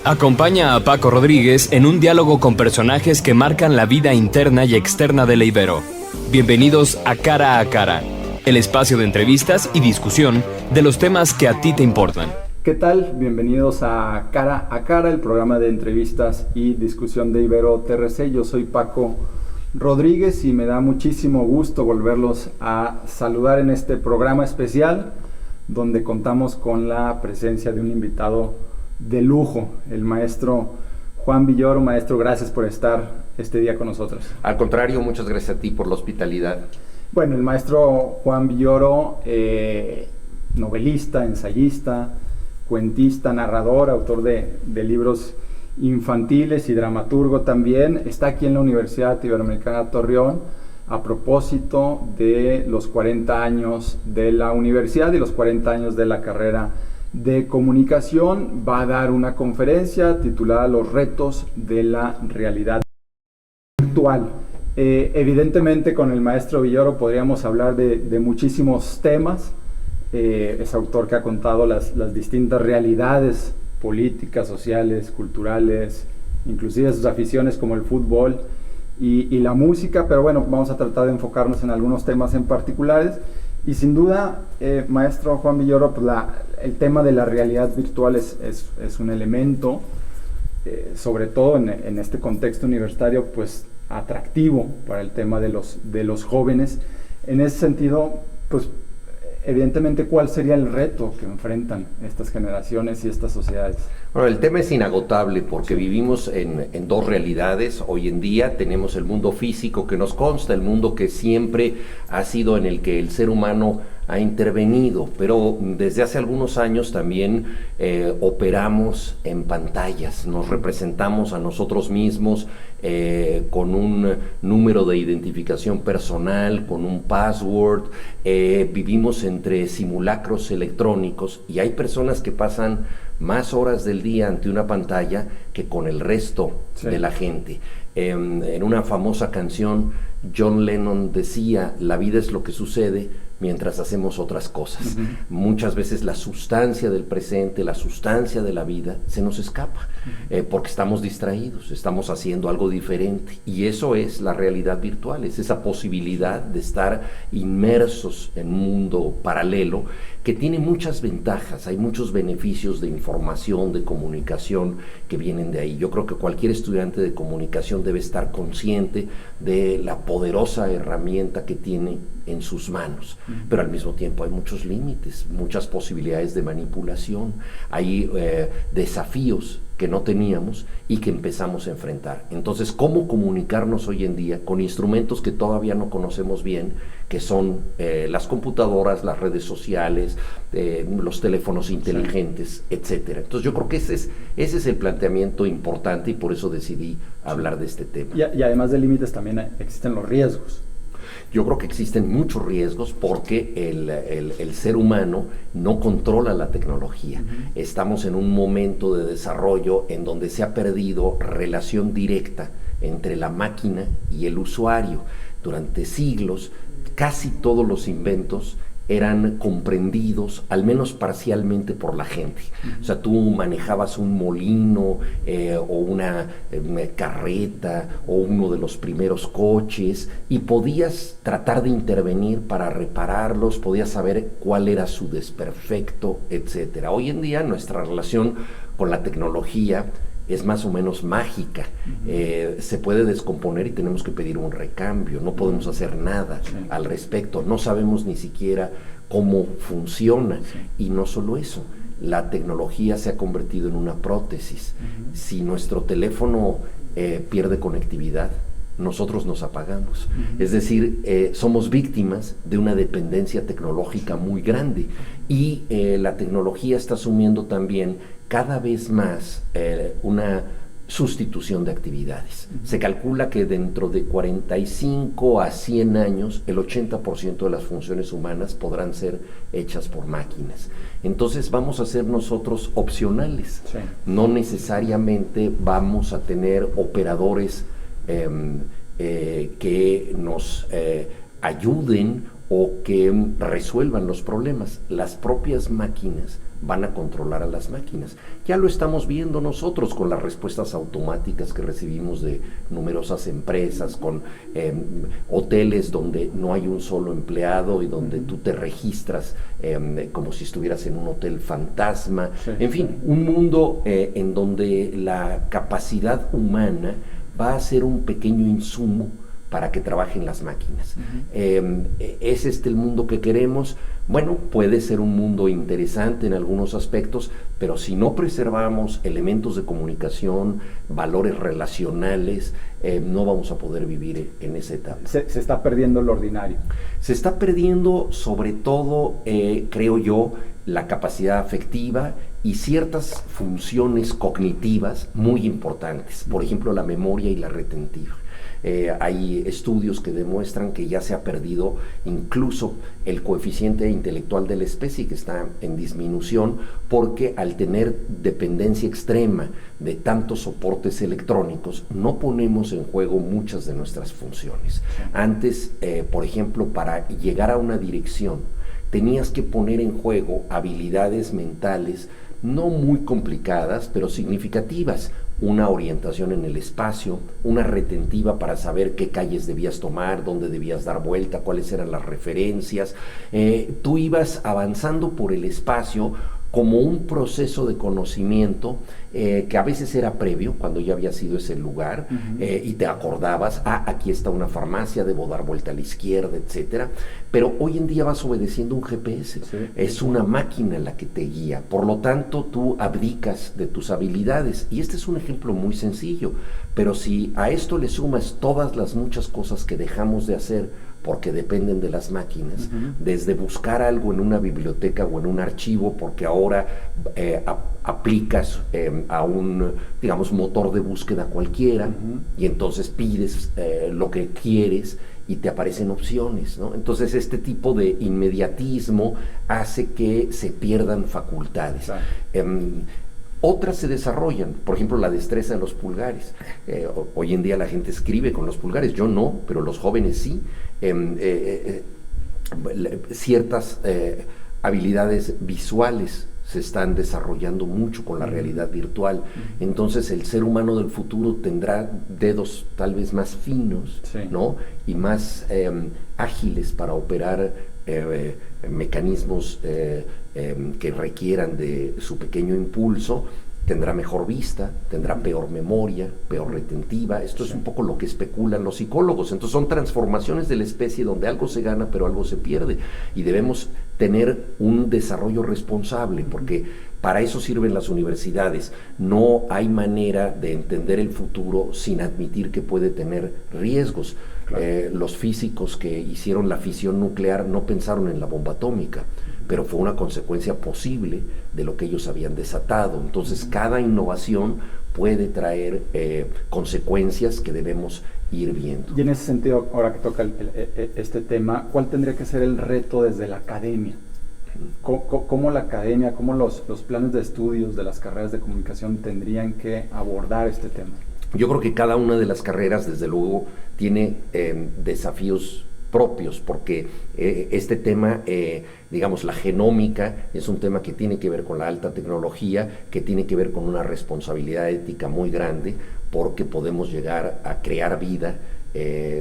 Acompaña a Paco Rodríguez en un diálogo con personajes que marcan la vida interna y externa de la Ibero. Bienvenidos a Cara, el espacio de entrevistas y discusión de los temas que a ti te importan. ¿Qué tal? Bienvenidos a Cara, el programa de entrevistas y discusión de Ibero TRC. Yo soy Paco Rodríguez y me da muchísimo gusto volverlos a saludar en este programa especial donde contamos con la presencia de un invitado de lujo, el maestro Juan Villoro. Maestro, gracias por estar este día con nosotros. Al contrario, muchas gracias a ti por la hospitalidad. Bueno, el maestro Juan Villoro, novelista, ensayista, cuentista, narrador, autor de libros infantiles y dramaturgo también, está aquí en la Universidad Iberoamericana Torreón a propósito de los 40 años de la universidad y los 40 años de la carrera de comunicación. Va a dar una conferencia titulada Los retos de la realidad virtual. Evidentemente con el maestro Villoro podríamos hablar de muchísimos temas. Es autor que ha contado las distintas realidades políticas, sociales, culturales, inclusive sus aficiones como el fútbol y la música, pero bueno, vamos a tratar de enfocarnos en algunos temas en particulares. Y sin duda, maestro Juan Villoro, pues el tema de la realidad virtual es un elemento, sobre todo en este contexto universitario, pues atractivo para el tema de los jóvenes. En ese sentido, pues evidentemente, ¿cuál sería el reto que enfrentan estas generaciones y estas sociedades? Bueno, el tema es inagotable porque vivimos en dos realidades. Hoy en día tenemos el mundo físico que nos consta, el mundo que siempre ha sido en el que el ser humano ha intervenido, pero desde hace algunos años también operamos en pantallas, nos representamos a nosotros mismos con un número de identificación personal, con un password, vivimos entre simulacros electrónicos y hay personas que pasan más horas del día ante una pantalla que con el resto de la gente. En una famosa canción, John Lennon decía, la vida es lo que sucede mientras hacemos otras cosas. Muchas veces la sustancia del presente, la sustancia de la vida se nos escapa, porque estamos distraídos, estamos haciendo algo diferente, y eso es la realidad virtual, es esa posibilidad de estar inmersos en un mundo paralelo que tiene muchas ventajas, hay muchos beneficios de información, de comunicación que vienen de ahí. Yo creo que cualquier estudiante de comunicación debe estar consciente de la poderosa herramienta que tiene en sus manos, pero al mismo tiempo hay muchos límites, muchas posibilidades de manipulación, hay desafíos que no teníamos y que empezamos a enfrentar. Entonces, ¿cómo comunicarnos hoy en día con instrumentos que todavía no conocemos bien, que son las computadoras, las redes sociales, los teléfonos inteligentes, etcétera? Entonces, yo creo que ese es el planteamiento importante y por eso decidí hablar de este tema. Y además de límites también existen los riesgos. Yo creo que existen muchos riesgos porque el ser humano no controla la tecnología. Estamos en un momento de desarrollo en donde se ha perdido relación directa entre la máquina y el usuario. Durante siglos, casi todos los inventos eran comprendidos, al menos parcialmente, por la gente. O sea, tú manejabas un molino o una carreta o uno de los primeros coches y podías tratar de intervenir para repararlos, podías saber cuál era su desperfecto, etcétera. Hoy en día nuestra relación con la tecnología es más o menos mágica, se puede descomponer y tenemos que pedir un recambio, no podemos hacer nada al respecto, no sabemos ni siquiera cómo funciona, y no solo eso, la tecnología se ha convertido en una prótesis. Si nuestro teléfono pierde conectividad, nosotros nos apagamos. Es decir, somos víctimas de una dependencia tecnológica muy grande, y la tecnología está asumiendo también cada vez más una sustitución de actividades. Se calcula que dentro de 45 a 100 años el 80% de las funciones humanas podrán ser hechas por máquinas. Entonces vamos a ser nosotros opcionales. No necesariamente vamos a tener operadores que nos ayuden o que resuelvan los problemas. Las propias máquinas van a controlar a las máquinas. Ya lo estamos viendo nosotros con las respuestas automáticas que recibimos de numerosas empresas, con hoteles donde no hay un solo empleado y donde tú te registras como si estuvieras en un hotel fantasma. Sí. En fin, un mundo en donde la capacidad humana va a ser un pequeño insumo para que trabajen las máquinas. ¿Es este el mundo que queremos? Bueno, puede ser un mundo interesante en algunos aspectos, pero si no preservamos elementos de comunicación, valores relacionales, no vamos a poder vivir en esa etapa. Se está perdiendo lo ordinario. Se está perdiendo sobre todo, creo yo, la capacidad afectiva y ciertas funciones cognitivas muy importantes, por ejemplo la memoria y la retentiva. Hay estudios que demuestran que ya se ha perdido incluso el coeficiente intelectual de la especie, que está en disminución, porque al tener dependencia extrema de tantos soportes electrónicos, no ponemos en juego muchas de nuestras funciones. Antes, por ejemplo, para llegar a una dirección, tenías que poner en juego habilidades mentales no muy complicadas, pero significativas. Una orientación en el espacio, una retentiva para saber qué calles debías tomar, dónde debías dar vuelta, cuáles eran las referencias. Tú ibas avanzando por el espacio como un proceso de conocimiento que a veces era previo, cuando ya había sido ese lugar, y te acordabas, aquí está una farmacia, debo dar vuelta a la izquierda, etcétera. Pero hoy en día vas obedeciendo un GPS, es una máquina la que te guía, por lo tanto tú abdicas de tus habilidades, y este es un ejemplo muy sencillo, pero si a esto le sumas todas las muchas cosas que dejamos de hacer porque dependen de las máquinas, desde buscar algo en una biblioteca o en un archivo, porque ahora aplicas a un, digamos, motor de búsqueda cualquiera, y entonces pides lo que quieres y te aparecen opciones, ¿no? Entonces este tipo de inmediatismo hace que se pierdan facultades. Claro. Otras se desarrollan, por ejemplo la destreza de los pulgares. Hoy en día la gente escribe con los pulgares, yo no, pero los jóvenes sí. Ciertas habilidades visuales se están desarrollando mucho con la realidad virtual. Entonces el ser humano del futuro tendrá dedos tal vez más finos, ¿no? Y más ágiles para operar mecanismos que requieran de su pequeño impulso. Tendrá mejor vista, tendrá peor memoria, peor retentiva. Esto es un poco lo que especulan los psicólogos. Entonces son transformaciones de la especie donde algo se gana pero algo se pierde, y debemos tener un desarrollo responsable, porque para eso sirven las universidades. No hay manera de entender el futuro sin admitir que puede tener riesgos. Claro. Los físicos que hicieron la fisión nuclear no pensaron en la bomba atómica, pero fue una consecuencia posible de lo que ellos habían desatado. Entonces cada innovación puede traer consecuencias que debemos ir viendo. Y en ese sentido, ahora que toca este tema, ¿cuál tendría que ser el reto desde la academia? ¿Cómo la academia, cómo los planes de estudios de las carreras de comunicación tendrían que abordar este tema? Yo creo que cada una de las carreras, desde luego, tiene desafíos propios, porque este tema, digamos, la genómica es un tema que tiene que ver con la alta tecnología, que tiene que ver con una responsabilidad ética muy grande, porque podemos llegar a crear vida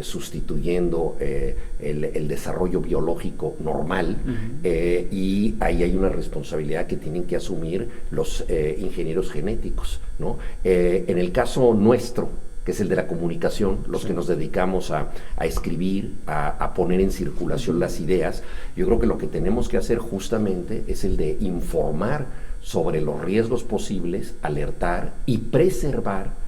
sustituyendo el desarrollo biológico normal, y ahí hay una responsabilidad que tienen que asumir los ingenieros genéticos, ¿no? En el caso nuestro, que es el de la comunicación, los que nos dedicamos a escribir, a poner en circulación las ideas, yo creo que lo que tenemos que hacer justamente es el de informar sobre los riesgos posibles, alertar y preservar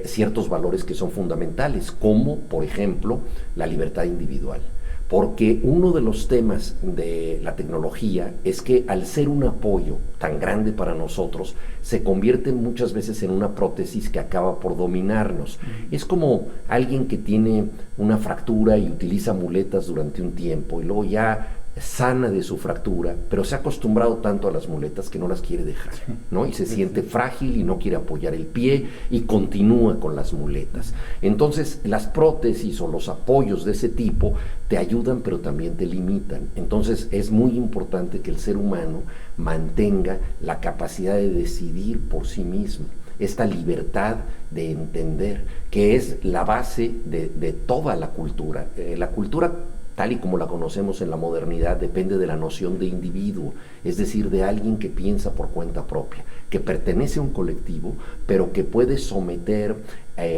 ciertos valores que son fundamentales, como por ejemplo la libertad individual. Porque uno de los temas de la tecnología es que al ser un apoyo tan grande para nosotros, se convierte muchas veces en una prótesis que acaba por dominarnos. Es como alguien que tiene una fractura y utiliza muletas durante un tiempo y luego ya sana de su fractura, pero se ha acostumbrado tanto a las muletas que no las quiere dejar, ¿no? Y se siente frágil y no quiere apoyar el pie y continúa con las muletas. Entonces, las prótesis o los apoyos de ese tipo te ayudan, pero también te limitan. Entonces, es muy importante que el ser humano mantenga la capacidad de decidir por sí mismo, esta libertad de entender, que es la base de toda la cultura. La cultura, tal y como la conocemos en la modernidad, depende de la noción de individuo, es decir, de alguien que piensa por cuenta propia, que pertenece a un colectivo, pero que puede someter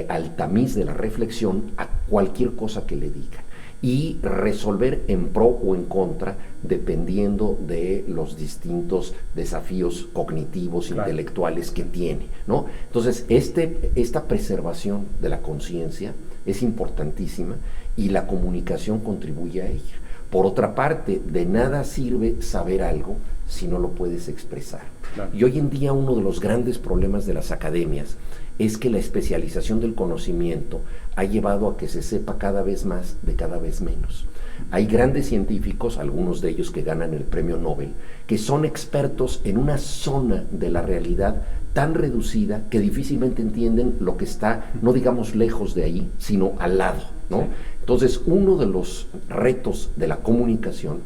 al tamiz de la reflexión a cualquier cosa que le digan y resolver en pro o en contra dependiendo de los distintos desafíos cognitivos, intelectuales que tiene, ¿no? Entonces, esta preservación de la conciencia es importantísima y la comunicación contribuye a ella. Por otra parte, de nada sirve saber algo si no lo puedes expresar. Claro. Y hoy en día uno de los grandes problemas de las academias es que la especialización del conocimiento ha llevado a que se sepa cada vez más de cada vez menos. Hay grandes científicos, algunos de ellos que ganan el premio Nobel, que son expertos en una zona de la realidad tan reducida que difícilmente entienden lo que está, no digamos lejos de ahí, sino al lado, ¿no? Sí. Entonces, uno de los retos de la comunicación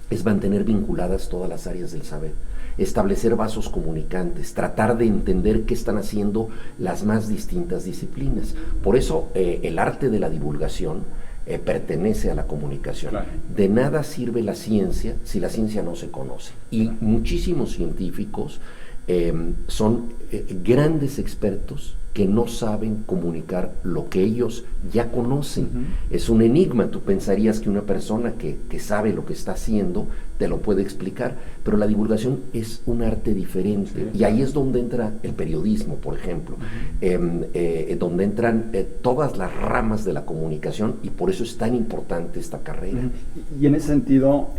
es mantener vinculadas todas las áreas del saber, establecer vasos comunicantes, tratar de entender qué están haciendo las más distintas disciplinas. Por eso el arte de la divulgación pertenece a la comunicación. Claro. De nada sirve la ciencia si la ciencia no se conoce. Y muchísimos científicos son grandes expertos que no saben comunicar lo que ellos ya conocen. Es un enigma. Tú pensarías que una persona que sabe lo que está haciendo te lo puede explicar, pero la divulgación es un arte diferente. Y ahí es donde entra el periodismo, por ejemplo, donde entran todas las ramas de la comunicación, y por eso es tan importante esta carrera. Y en ese sentido,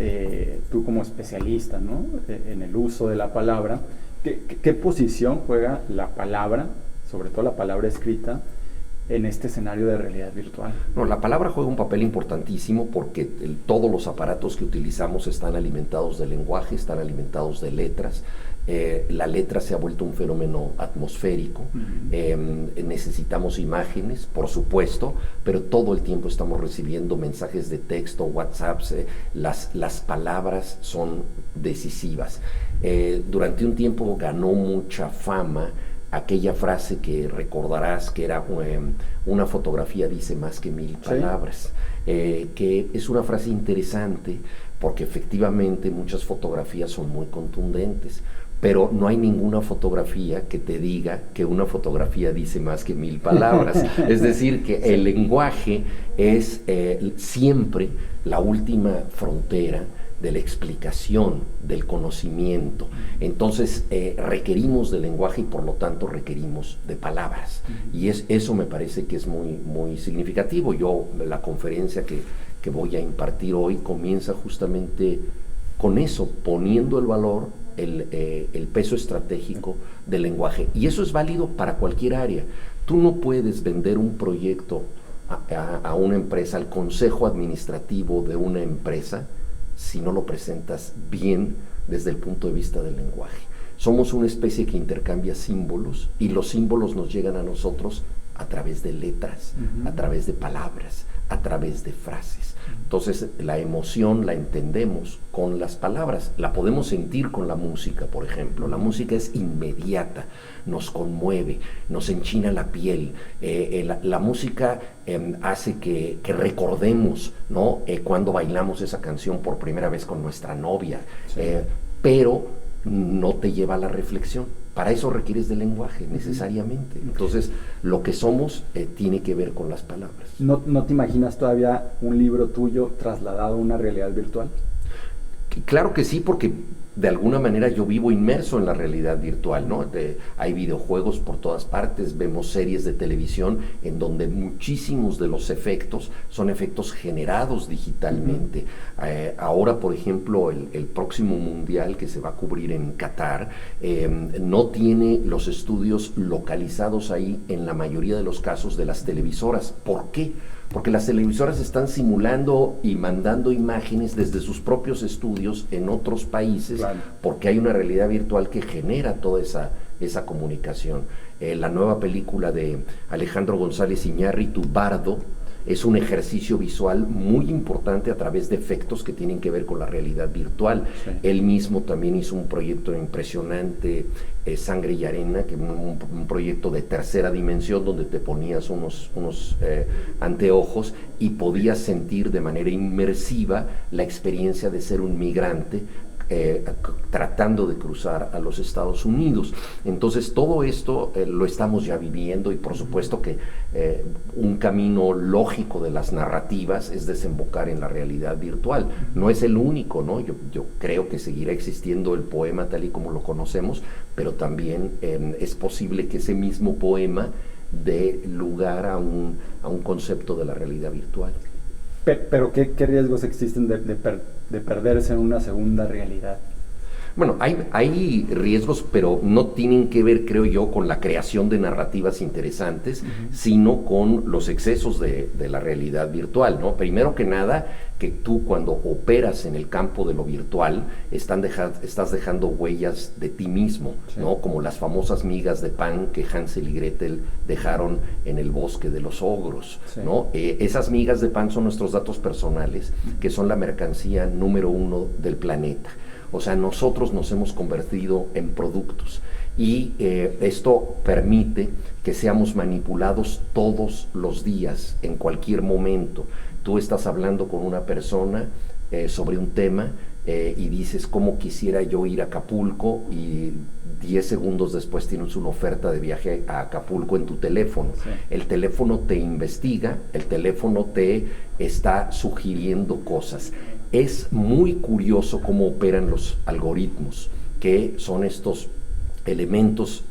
tú como especialista, ¿no?, en el uso de la palabra, ¿qué posición juega la palabra, sobre todo la palabra escrita, en este escenario de realidad virtual? No, la palabra juega un papel importantísimo porque todos los aparatos que utilizamos están alimentados de lenguaje, están alimentados de letras. La letra se ha vuelto un fenómeno atmosférico. Necesitamos imágenes, por supuesto, pero todo el tiempo estamos recibiendo mensajes de texto, WhatsApps. Las palabras son decisivas. Durante un tiempo ganó mucha fama aquella frase que recordarás, que era una fotografía dice más que 1000 palabras, que es una frase interesante porque efectivamente muchas fotografías son muy contundentes, pero no hay ninguna fotografía que te diga que una fotografía dice más que 1000 palabras. Es decir, que el lenguaje es siempre la última frontera de la explicación, del conocimiento. Entonces requerimos del lenguaje y por lo tanto requerimos de palabras. Y eso me parece que es muy, muy significativo. La conferencia que voy a impartir hoy comienza justamente con eso, poniendo el valor, el peso estratégico del lenguaje. Y eso es válido para cualquier área. Tú no puedes vender un proyecto a una empresa, al consejo administrativo de una empresa, si no lo presentas bien desde el punto de vista del lenguaje. Somos una especie que intercambia símbolos y los símbolos nos llegan a nosotros a través de letras, a través de palabras, a través de frases. Entonces la emoción la entendemos con las palabras, la podemos sentir con la música, por ejemplo. La música es inmediata, nos conmueve, nos enchina la piel. La música hace que recordemos, ¿no?, cuando bailamos esa canción por primera vez con nuestra novia, pero no te lleva a la reflexión. Para eso requieres del lenguaje, necesariamente. Entonces, lo que somos tiene que ver con las palabras. ¿No te imaginas todavía un libro tuyo trasladado a una realidad virtual? Claro que sí, porque de alguna manera yo vivo inmerso en la realidad virtual, ¿no? Hay videojuegos por todas partes, vemos series de televisión en donde muchísimos de los efectos son efectos generados digitalmente. Ahora, por ejemplo, el próximo mundial que se va a cubrir en Qatar no tiene los estudios localizados ahí en la mayoría de los casos de las televisoras. ¿Por qué? Porque las televisoras están simulando y mandando imágenes desde sus propios estudios en otros países, claro, porque hay una realidad virtual que genera toda esa comunicación. La nueva película de Alejandro González Iñárritu, Bardo, es un ejercicio visual muy importante a través de efectos que tienen que ver con la realidad virtual. Sí. Él mismo también hizo un proyecto impresionante, Sangre y Arena, que un proyecto de tercera dimensión donde te ponías unos anteojos y podías sentir de manera inmersiva la experiencia de ser un migrante tratando de cruzar a los Estados Unidos. Entonces todo esto lo estamos ya viviendo y por supuesto que un camino lógico de las narrativas es desembocar en la realidad virtual. No es el único, ¿no? Yo creo que seguirá existiendo el poema tal y como lo conocemos, pero también es posible que ese mismo poema dé lugar a un concepto de la realidad virtual. Pero ¿qué riesgos existen de perderse en una segunda realidad? Bueno, hay riesgos, pero no tienen que ver, creo yo, con la creación de narrativas interesantes, sino con los excesos de la realidad virtual, ¿no? Primero que nada, que tú cuando operas en el campo de lo virtual, estás dejando huellas de ti mismo, sí, ¿no? Como las famosas migas de pan que Hansel y Gretel dejaron en el bosque de los ogros, sí, ¿no? Esas migas de pan son nuestros datos personales, que son la mercancía número 1 del planeta. O sea, nosotros nos hemos convertido en productos y esto permite que seamos manipulados todos los días, en cualquier momento. Tú estás hablando con una persona sobre un tema y dices, ¿cómo quisiera yo ir a Acapulco? Y 10 segundos después tienes una oferta de viaje a Acapulco en tu teléfono. Sí. El teléfono te investiga, el teléfono te está sugiriendo cosas. Es muy curioso cómo operan los algoritmos, que son estos elementos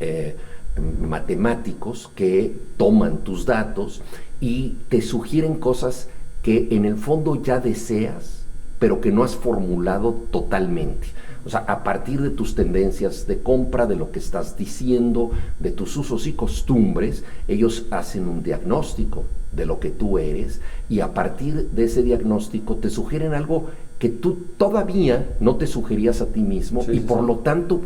matemáticos que toman tus datos y te sugieren cosas que en el fondo ya deseas, pero que no has formulado totalmente. O sea, a partir de tus tendencias de compra, de lo que estás diciendo, de tus usos y costumbres, ellos hacen un diagnóstico de lo que tú eres y a partir de ese diagnóstico te sugieren algo que tú todavía no te sugerías a ti mismo, sí, y por lo tanto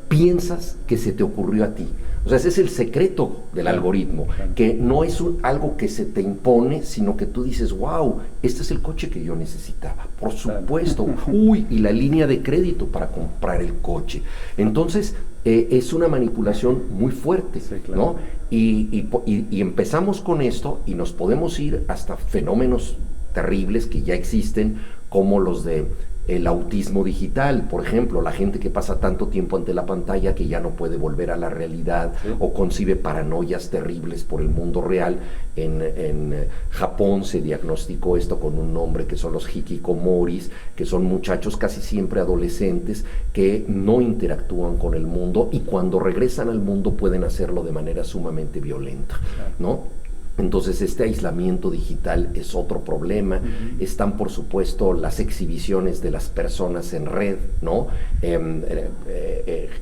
piensas que se te ocurrió a ti. O sea, ese es el secreto del algoritmo, que no es algo que se te impone, sino que tú dices, wow, este es el coche que yo necesitaba, por supuesto, uy, y la línea de crédito para comprar el coche. Entonces, es una manipulación muy fuerte, sí, claro, ¿no? Y empezamos con esto y nos podemos ir hasta fenómenos terribles que ya existen, como los de el autismo digital, por ejemplo, la gente que pasa tanto tiempo ante la pantalla que ya no puede volver a la realidad, sí, o concibe paranoias terribles por el mundo real. En Japón se diagnosticó esto con un nombre que son los hikikomoris, que son muchachos casi siempre adolescentes que no interactúan con el mundo y cuando regresan al mundo pueden hacerlo de manera sumamente violenta, ¿no? Entonces este aislamiento digital es otro problema. Están por supuesto las exhibiciones de las personas en red, ¿no?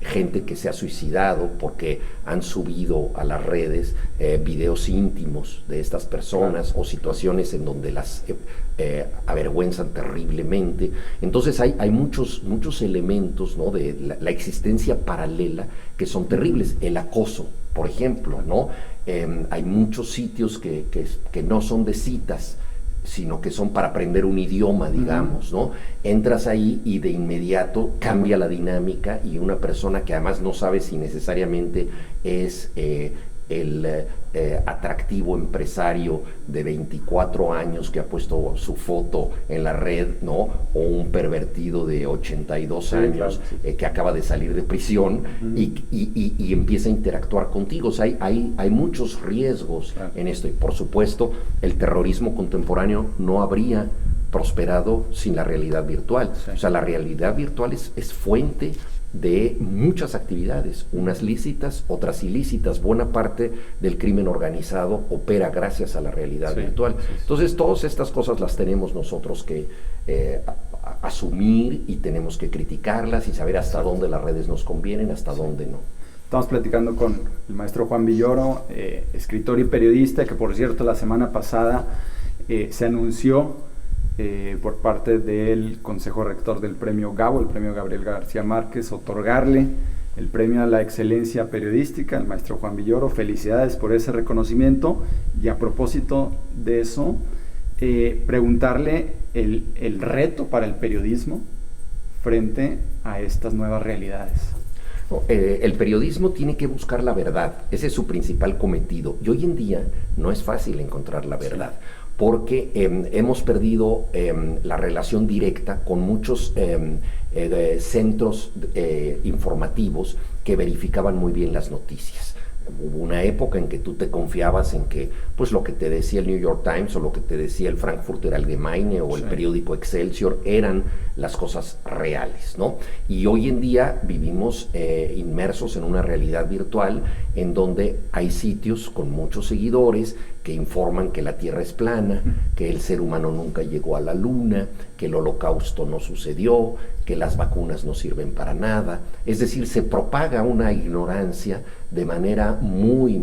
Gente que se ha suicidado porque han subido a las redes videos íntimos de estas personas, o situaciones en donde las avergüenzan terriblemente. Entonces hay muchos elementos, ¿no? De la existencia paralela que son terribles. El acoso, por ejemplo, ¿no? Hay muchos sitios que no son de citas, sino que son para aprender un idioma, digamos, ¿no? Entras ahí y de inmediato cambia la dinámica y una persona que además no sabe si necesariamente es el atractivo empresario de 24 años que ha puesto su foto en la red, ¿no? O un pervertido de 82 años, claro, sí, que acaba de salir de prisión y empieza a interactuar contigo. O sea, hay muchos riesgos, claro, en esto. Y por supuesto, el terrorismo contemporáneo no habría prosperado sin la realidad virtual. Sí. O sea, la realidad virtual es fuente de muchas actividades, unas lícitas, otras ilícitas. Buena parte del crimen organizado opera gracias a la realidad virtual. Sí. Entonces, todas estas cosas las tenemos nosotros que asumir, y tenemos que criticarlas y saber hasta dónde las redes nos convienen, hasta dónde no. Estamos platicando con el maestro Juan Villoro, escritor y periodista, que por cierto la semana pasada se anunció por parte del Consejo Rector del Premio Gabo, el Premio Gabriel García Márquez, otorgarle el premio a la excelencia periodística al maestro Juan Villoro. Felicidades por ese reconocimiento, y a propósito de eso, preguntarle el reto para el periodismo frente a estas nuevas realidades. El periodismo tiene que buscar la verdad, ese es su principal cometido, y hoy en día no es fácil encontrar la verdad, porque hemos perdido la relación directa con muchos centros informativos que verificaban muy bien las noticias. Hubo una época en que tú te confiabas en que pues lo que te decía el New York Times o lo que te decía el Frankfurter Allgemeine o el periódico Excelsior eran las cosas reales, ¿no? Y hoy en día vivimos inmersos en una realidad virtual en donde hay sitios con muchos seguidores que informan que la Tierra es plana, que el ser humano nunca llegó a la Luna, que el Holocausto no sucedió, que las vacunas no sirven para nada. Es decir, se propaga una ignorancia de manera muy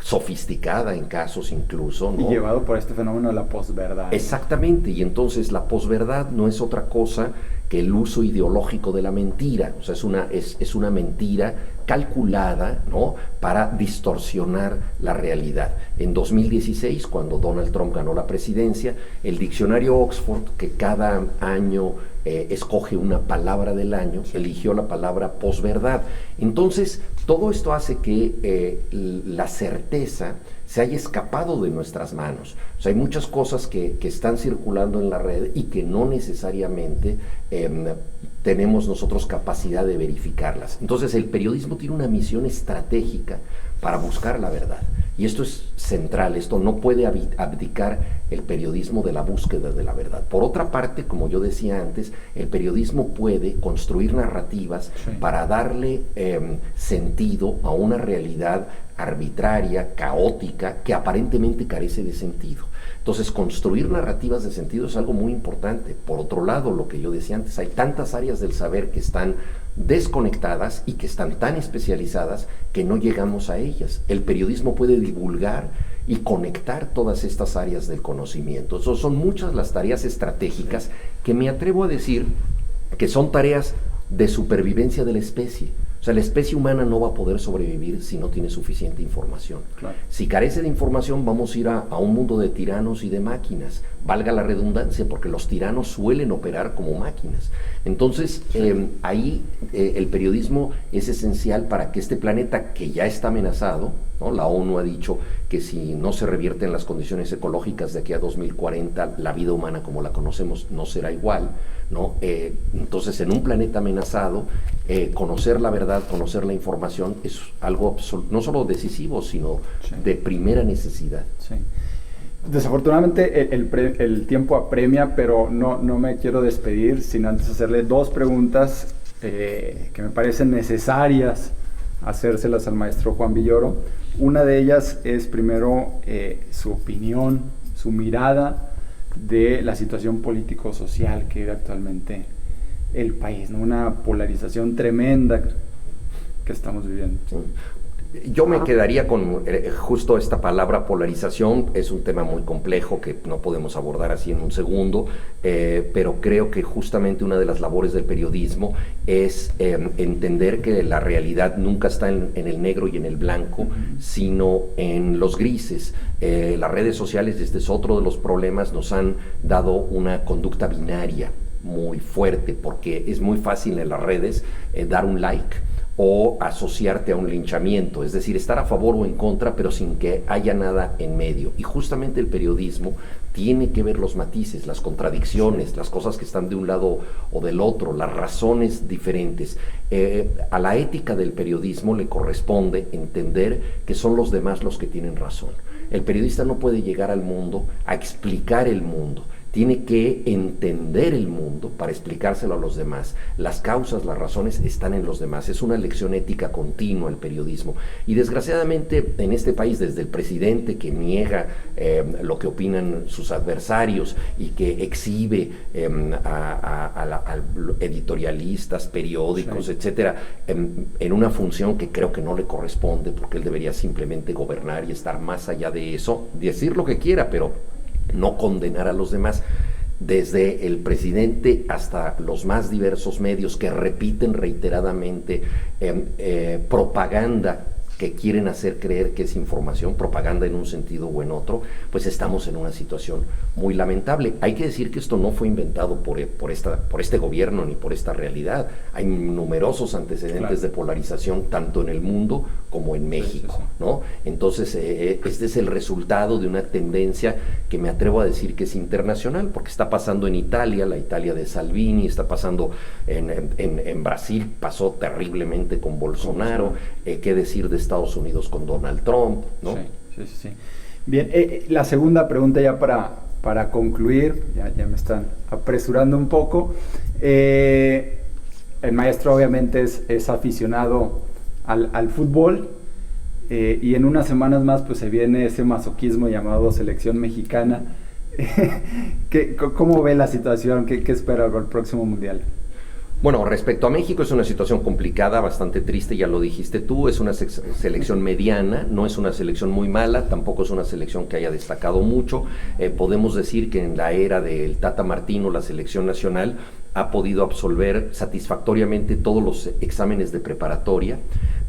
sofisticada en casos incluso, ¿no? Y llevado por este fenómeno de la posverdad. Exactamente, y entonces la posverdad no es otra cosa que el uso ideológico de la mentira. O sea, es una mentira calculada, ¿no?, para distorsionar la realidad. En 2016, cuando Donald Trump ganó la presidencia, el diccionario Oxford, que cada año escoge una palabra del año, eligió la palabra posverdad. Entonces, todo esto hace que la certeza se haya escapado de nuestras manos. O sea, hay muchas cosas que están circulando en la red y que no necesariamente tenemos nosotros capacidad de verificarlas. Entonces, el periodismo tiene una misión estratégica para buscar la verdad. Y esto es central, esto no puede abdicar el periodismo de la búsqueda de la verdad. Por otra parte, como yo decía antes, el periodismo puede construir narrativas para darle sentido a una realidad arbitraria, caótica, que aparentemente carece de sentido. Entonces, construir narrativas de sentido es algo muy importante. Por otro lado, lo que yo decía antes, hay tantas áreas del saber que están desconectadas y que están tan especializadas que no llegamos a ellas. El periodismo puede divulgar y conectar todas estas áreas del conocimiento. Son muchas las tareas estratégicas que me atrevo a decir que son tareas de supervivencia de la especie. O sea, la especie humana no va a poder sobrevivir si no tiene suficiente información. Claro. Si carece de información, vamos a ir a un mundo de tiranos y de máquinas. Valga la redundancia, porque los tiranos suelen operar como máquinas. Entonces, ahí el periodismo es esencial para que este planeta, que ya está amenazado, ¿no? La ONU ha dicho que si no se revierten las condiciones ecológicas de aquí a 2040, la vida humana como la conocemos no será igual, ¿no? Entonces, en un planeta amenazado, conocer la verdad, conocer la información es algo no solo decisivo, sino de primera necesidad. Sí. Desafortunadamente el tiempo apremia, pero no me quiero despedir sin antes hacerle dos preguntas que me parecen necesarias hacérselas al maestro Juan Villoro. Una de ellas es primero su opinión, su mirada de la situación político-social que vive actualmente el país, ¿no? Una polarización tremenda que estamos viviendo. Sí. Yo me quedaría con justo esta palabra polarización. Es un tema muy complejo que no podemos abordar así en un segundo, pero creo que justamente una de las labores del periodismo es entender que la realidad nunca está en el negro y en el blanco, sino en los grises. Las redes sociales, este es otro de los problemas, nos han dado una conducta binaria muy fuerte, porque es muy fácil en las redes dar un like o asociarte a un linchamiento, es decir, estar a favor o en contra, pero sin que haya nada en medio. Y justamente el periodismo tiene que ver los matices, las contradicciones, las cosas que están de un lado o del otro, las razones diferentes. A la ética del periodismo le corresponde entender que son los demás los que tienen razón. El periodista no puede llegar al mundo a explicar el mundo. Tiene que entender el mundo para explicárselo a los demás. Las causas, las razones están en los demás. Es una lección ética continua el periodismo. Y desgraciadamente en este país, desde el presidente que niega lo que opinan sus adversarios y que exhibe a editorialistas, periódicos, etcétera, en una función que creo que no le corresponde, porque él debería simplemente gobernar y estar más allá de eso, decir lo que quiera, pero no condenar a los demás, desde el presidente hasta los más diversos medios que repiten reiteradamente propaganda que quieren hacer creer que es información, propaganda en un sentido o en otro, pues estamos en una situación muy lamentable. Hay que decir que esto no fue inventado por este gobierno ni por esta realidad. Hay numerosos antecedentes de polarización tanto en el mundo como en México, ¿no? Entonces, este es el resultado de una tendencia que me atrevo a decir que es internacional, porque está pasando en Italia, la Italia de Salvini, está pasando en Brasil, pasó terriblemente con Bolsonaro, qué decir de Estados Unidos con Donald Trump, ¿no? Sí. Bien, la segunda pregunta ya para concluir, ya me están apresurando un poco. El maestro obviamente es aficionado al fútbol y en unas semanas más pues se viene ese masoquismo llamado selección mexicana. ¿Cómo ve la situación? ¿Qué espera para el próximo mundial? Bueno, respecto a México es una situación complicada, bastante triste, ya lo dijiste tú, es una selección mediana, no es una selección muy mala, tampoco es una selección que haya destacado mucho. Podemos decir que en la era del Tata Martino la selección nacional ha podido absolver satisfactoriamente todos los exámenes de preparatoria,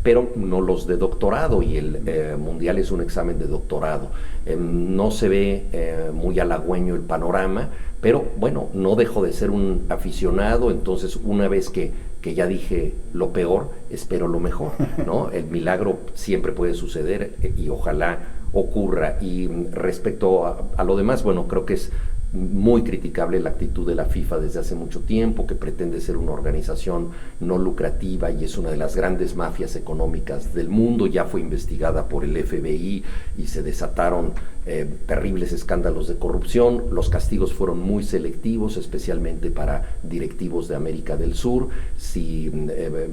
pero no los de doctorado, y el mundial es un examen de doctorado. No se ve muy halagüeño el panorama, pero bueno, no dejo de ser un aficionado, entonces una vez que ya dije lo peor, espero lo mejor, ¿no? El milagro siempre puede suceder y ojalá ocurra. Y respecto a lo demás, bueno, creo que es muy criticable la actitud de la FIFA desde hace mucho tiempo, que pretende ser una organización no lucrativa y es una de las grandes mafias económicas del mundo. Ya fue investigada por el FBI y se desataron terribles escándalos de corrupción. Los castigos fueron muy selectivos, especialmente para directivos de América del Sur. Si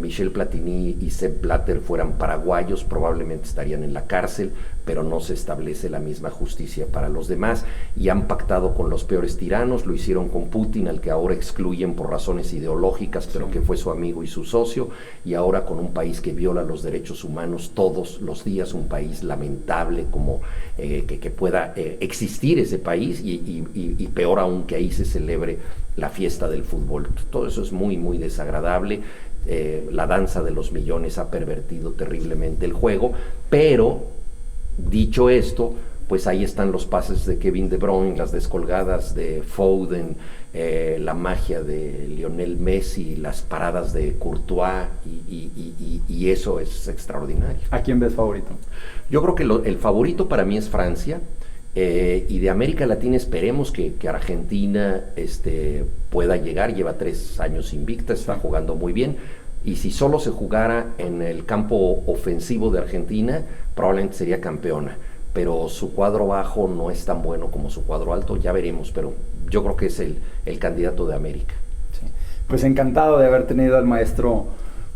Michel Platini y Sepp Blatter fueran paraguayos, probablemente estarían en la cárcel, pero no se establece la misma justicia para los demás, y han pactado con los peores tiranos. Lo hicieron con Putin, al que ahora excluyen por razones ideológicas, pero que fue su amigo y su socio, y ahora con un país que viola los derechos humanos todos los días, un país lamentable como que pueda existir ese país, y peor aún que ahí se celebre la fiesta del fútbol. Todo eso es muy, muy desagradable. La danza de los millones ha pervertido terriblemente el juego, pero dicho esto, pues ahí están los pases de Kevin De Bruyne, las descolgadas de Foden, la magia de Lionel Messi, las paradas de Courtois, y eso es extraordinario. ¿A quién ves favorito? Yo creo que el favorito para mí es Francia, y de América Latina esperemos que Argentina pueda llegar. Lleva 3 años invicta, está jugando muy bien. Y si solo se jugara en el campo ofensivo de Argentina, probablemente sería campeona. Pero su cuadro bajo no es tan bueno como su cuadro alto, ya veremos, pero yo creo que es el candidato de América. Sí. Pues encantado de haber tenido al maestro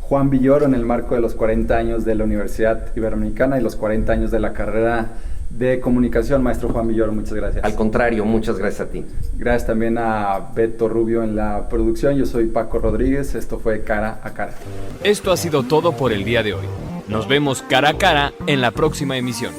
Juan Villoro en el marco de los 40 años de la Universidad Iberoamericana y los 40 años de la carrera de comunicación. Maestro Juan Villoro, muchas gracias. Al contrario, muchas gracias a ti. Gracias también a Beto Rubio en la producción. Yo soy Paco Rodríguez, esto fue Cara a Cara. Esto ha sido todo por el día de hoy. Nos vemos cara a cara en la próxima emisión.